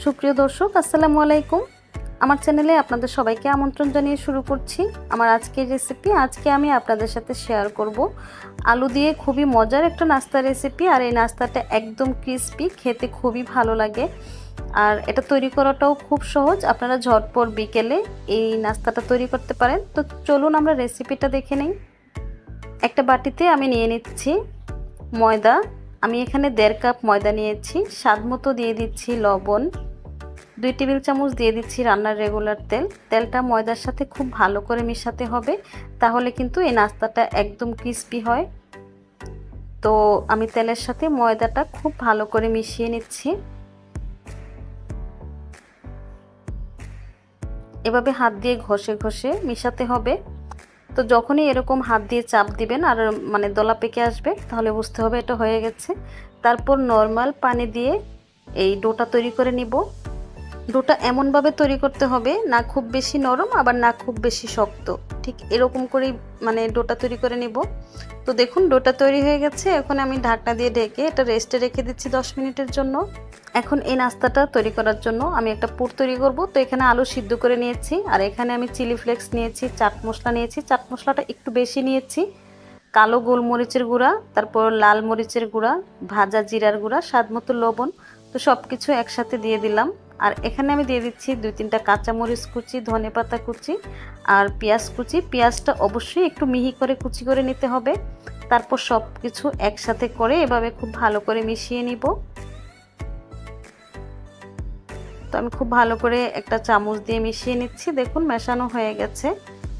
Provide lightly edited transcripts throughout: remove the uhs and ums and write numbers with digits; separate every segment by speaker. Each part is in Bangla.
Speaker 1: সুপ্রিয় দর্শক, আসসালামু আলাইকুম। আমার চ্যানেলে আপনাদের সবাইকে আমন্ত্রণ জানিয়ে শুরু করছি আমার আজকের রেসিপি। আজকে আমি আপনাদের সাথে শেয়ার করব আলু দিয়ে খুবই মজার একটা নাস্তা রেসিপি। আর এই নাস্তাটা একদম ক্রিস্পি, খেতে খুবই ভালো লাগে। আর এটা তৈরি করাটাও খুব সহজ, আপনারা ঝটপট বিকেলে এই নাস্তাটা তৈরি করতে পারেন। তো চলুন আমরা রেসিপিটা দেখে নিই। একটা বাটিতে আমি নিয়ে নিচ্ছি ময়দা। আমি এখানে 1.5 কাপ ময়দা নিয়েছি। স্বাদ মতো দিয়ে দিচ্ছি লবণ, 2 টেবিল চামচ দিয়ে দিচ্ছি রান্নার রেগুলার তেল। তেলটা ময়দার সাথে খুব ভালো করে মেশাতে হবে, তাহলে কিন্তু এই নাস্তাটা একদম ক্রিস্পি হয়। তো আমি তেলের সাথে ময়দাটা খুব ভালো করে মিশিয়ে নিচ্ছি। এভাবে হাত দিয়ে ঘষে ঘষে মিশাতে হবে। তো যখনই এরকম হাত দিয়ে চাপ দিবেন আর দলা পেকে আসবে, তাহলে বুঝতে হবে এটা হয়ে গেছে। তারপর নর্মাল পানি দিয়ে এই ডোটা তৈরি করে নিব। ডোটা এমনভাবে তৈরি করতে হবে, না খুব বেশি নরম আবার না খুব বেশি শক্ত, ঠিক এরকম করেই ডোটা তৈরি করে নিব। তো দেখুন ডোটা তৈরি হয়ে গেছে। এখন আমি ঢাকনা দিয়ে ঢেকে এটা রেস্টে রেখে দিচ্ছি 10 মিনিটের জন্য। এখন এই নাস্তাটা তৈরি করার জন্য আমি একটা পুর তৈরি করব। তো এখানে আলু সিদ্ধ করে নিয়েছি, আর এখানে আমি চিলি ফ্লেক্স নিয়েছি, চাট মশলা নিয়েছি। চাট মশলাটা একটু বেশি নিয়েছি, কালো গোলমরিচের গুঁড়া, তারপর লাল মরিচের গুঁড়া, ভাজা জিরার গুঁড়া, স্বাদ মতো লবণ। তো সব কিছু একসাথে দিয়ে দিলাম। আর এখানে আমি দিয়ে দিচ্ছি 2-3টা কাঁচামরিচ কুচি, ধনেপাতা কুচি আর পেঁয়াজ কুচি। পেঁয়াজটা অবশ্যই একটু মিহি করে কুচি করে নিতে হবে। তারপর সব কিছু একসাথে করে এভাবে খুব ভালো করে মিশিয়ে নিব। তো আমি খুব ভালো করে একটা চামচ দিয়ে মিশিয়ে নিচ্ছি। দেখুন মেশানো হয়ে গেছে।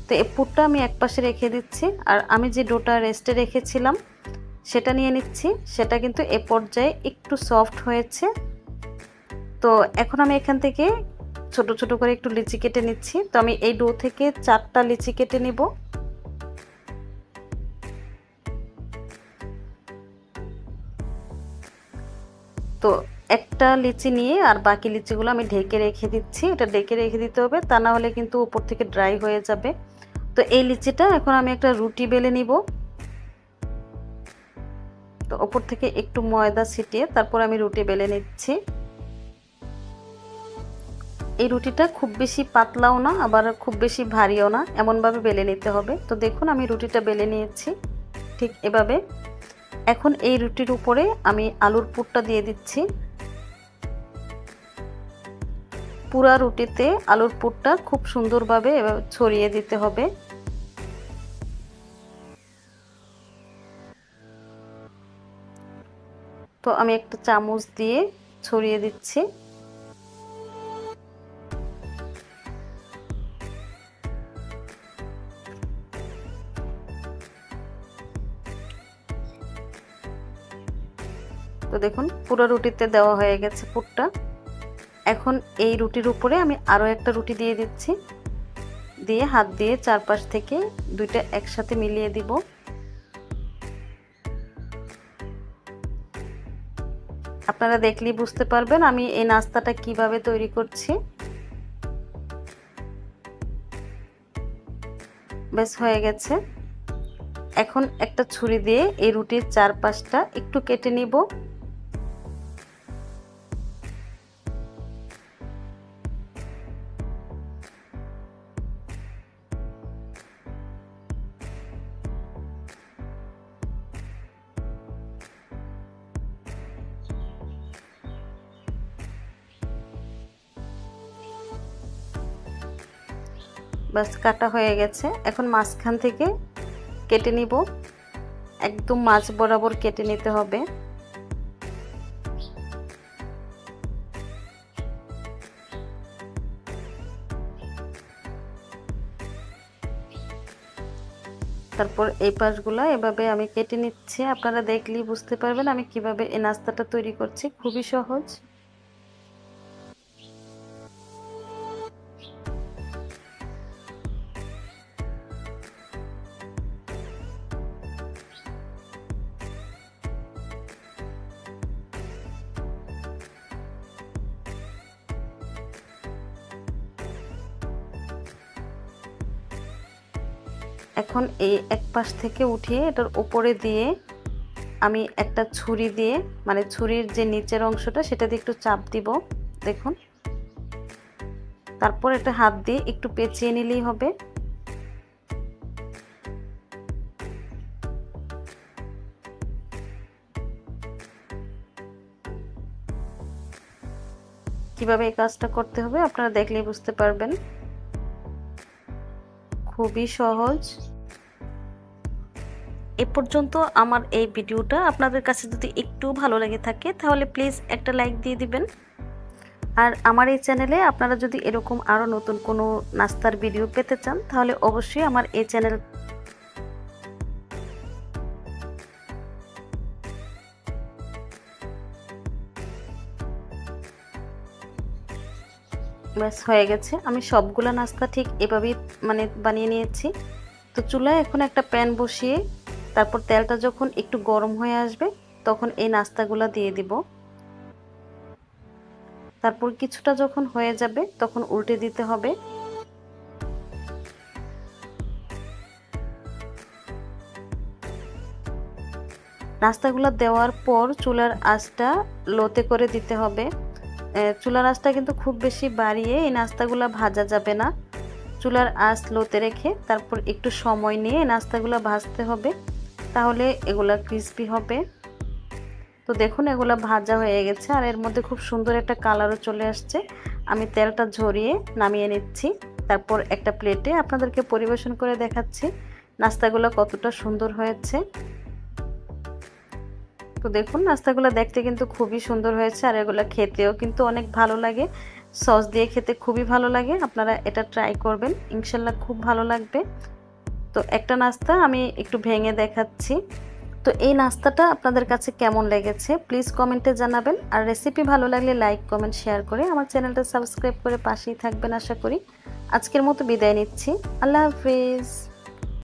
Speaker 1: তো এই পুরটা আমি একপাশে রেখে দিচ্ছি। আর আমি যে ডোটা রেস্টে রেখেছিলাম সেটা নিয়ে নিচ্ছি। সেটা কিন্তু এ পর্যায়ে একটু সফট হয়েছে। তো এখন আমি এখান থেকে ছোট ছোট করে একটু লিচি কেটে নিচ্ছি। তো আমি এই ডো থেকে 4টা লিচি কেটে নিব। তো একটা লিচি নিয়ে আর বাকি লিচিগুলো আমি ঢেকে রেখে দিচ্ছি। এটা ঢেকে রেখে দিতে হবে, তা না হলে কিন্তু উপর থেকে ড্রাই হয়ে যাবে। তো এই লিচিটা এখন আমি একটা রুটি বেলে নিব। তো উপর থেকে একটু ময়দা ছিটিয়ে তারপর আমি রুটি বেলে নিচ্ছি। এই রুটিটা খুব বেশি পাতলাও না আবার খুব বেশি ভারীও না, এমনভাবে বেলে নিতে হবে। তো দেখুন আমি রুটিটা বেলে নিয়েছি ঠিক এভাবে। এখন এই রুটির উপরে আমি আলুর পুরটা দিয়ে দিচ্ছি। পুরা রুটিতে আলুর পুরটা খুব সুন্দরভাবে এভাবে ছড়িয়ে দিতে হবে। তো আমি একটা চামচ দিয়ে ছড়িয়ে দিচ্ছি। তো দেখুন পুরো রুটিতে দেওয়া হয়ে গেছে পুরটা। এখন এই রুটির উপরে আমি আরো একটা রুটি দিয়ে দিচ্ছি, দিয়ে হাত দিয়ে চারপাশ থেকে দুইটা একসাথে মিলিয়ে দিব। আপনারা দেখলেই বুঝতে পারবেন আমি এই নাস্তাটা কিভাবে তৈরি করছি। বেশ হয়ে গেছে। এখন একটা ছুরি দিয়ে এই রুটির চারপাশটা একটু কেটে নিব। বাস কাটা হয়ে গেছে। এখন মাঝখান থেকে কেটে নিব, একদম মাঝ বরাবর কেটে নিতে হবে। তারপর এই পাশগুলো এভাবে আমি কেটে নিচ্ছি। আপনারা দেখলেই বুঝতে পারবেন আমি কিভাবে এই নাস্তাটা তৈরি করছি, খুবই সহজ। এখন এই এক পাশ থেকে উঠিয়ে এটার উপরে দিয়ে আমি একটা ছুরি দিয়ে ছুরির যে নিচের অংশটা সেটা দিয়ে একটু চাপ দিব। দেখুন তারপর এটা হাত দিয়ে একটু পেঁচিয়ে নিলেই হবে। কিভাবে এই কাজটা করতে হবে আপনারা দেখলেই বুঝতে পারবেন, খুবই সহজ। এ পর্যন্ত আমার এই ভিডিওটা আপনাদের কাছে যদি একটু ভালো লেগে থাকে তাহলে প্লিজ একটা লাইক দিয়ে দিবেন। আর আমার এই চ্যানেলে আপনারা যদি এরকম আরও নতুন কোনো নাস্তার ভিডিও পেতে চান তাহলে অবশ্যই আমার এই চ্যানেল ব্যাস হয়ে গেছে। আমি সবগুলা নাস্তা ঠিক এভাবেই বানিয়ে নিয়েছি। তো চুলায় এখন একটা প্যান বসিয়ে তারপর তেলটা যখন একটু গরম হয়ে আসবে তখন এই নাস্তাগুলা দিয়ে দিব। তারপর কিছুটা যখন হয়ে যাবে তখন উল্টে দিতে হবে। নাস্তাগুলো দেওয়ার পর চুলার আঁচটা লোতে করে দিতে হবে। চুলার আঁচটা কিন্তু খুব বেশি বাড়িয়ে এই নাস্তাগুলো ভাজা যাবে না। চুলার আঁচ লোতে রেখে তারপর একটু সময় নিয়ে এই নাস্তাগুলো ভাজতে হবে, তাহলে এগুলা ক্রিস্পি হবে। তো দেখুন এগুলো ভাজা হয়ে গেছে আর এর মধ্যে খুব সুন্দর একটা কালারও চলে আসছে। আমি তেলটা ঝরিয়ে নামিয়ে নিচ্ছি, তারপর একটা প্লেটে আপনাদেরকে পরিবেশন করে দেখাচ্ছি নাস্তাগুলো কতটা সুন্দর হয়েছে। তো দেখুন নাস্তাগুলো দেখতে কিন্তু খুবই সুন্দর হয়েছে আর এগুলো খেতেও কিন্তু অনেক ভালো লাগে, সস দিয়ে খেতে খুবই ভালো লাগে। আপনারা এটা ট্রাই করবেন, ইনশাল্লাহ খুব ভালো লাগবে। তো একটা নাস্তা আমি একটু ভেঙে দেখাচ্ছি। তো এই নাস্তাটা আপনাদের কাছে কেমন লেগেছে প্লিজ কমেন্টে জানাবেন। আর রেসিপি ভালো লাগলে লাইক কমেন্ট শেয়ার করে আমার চ্যানেলটা সাবস্ক্রাইব করে পাশেই থাকবেন আশা করি। আজকের মতো বিদায় নিচ্ছি, আল্লাহ হাফেজ।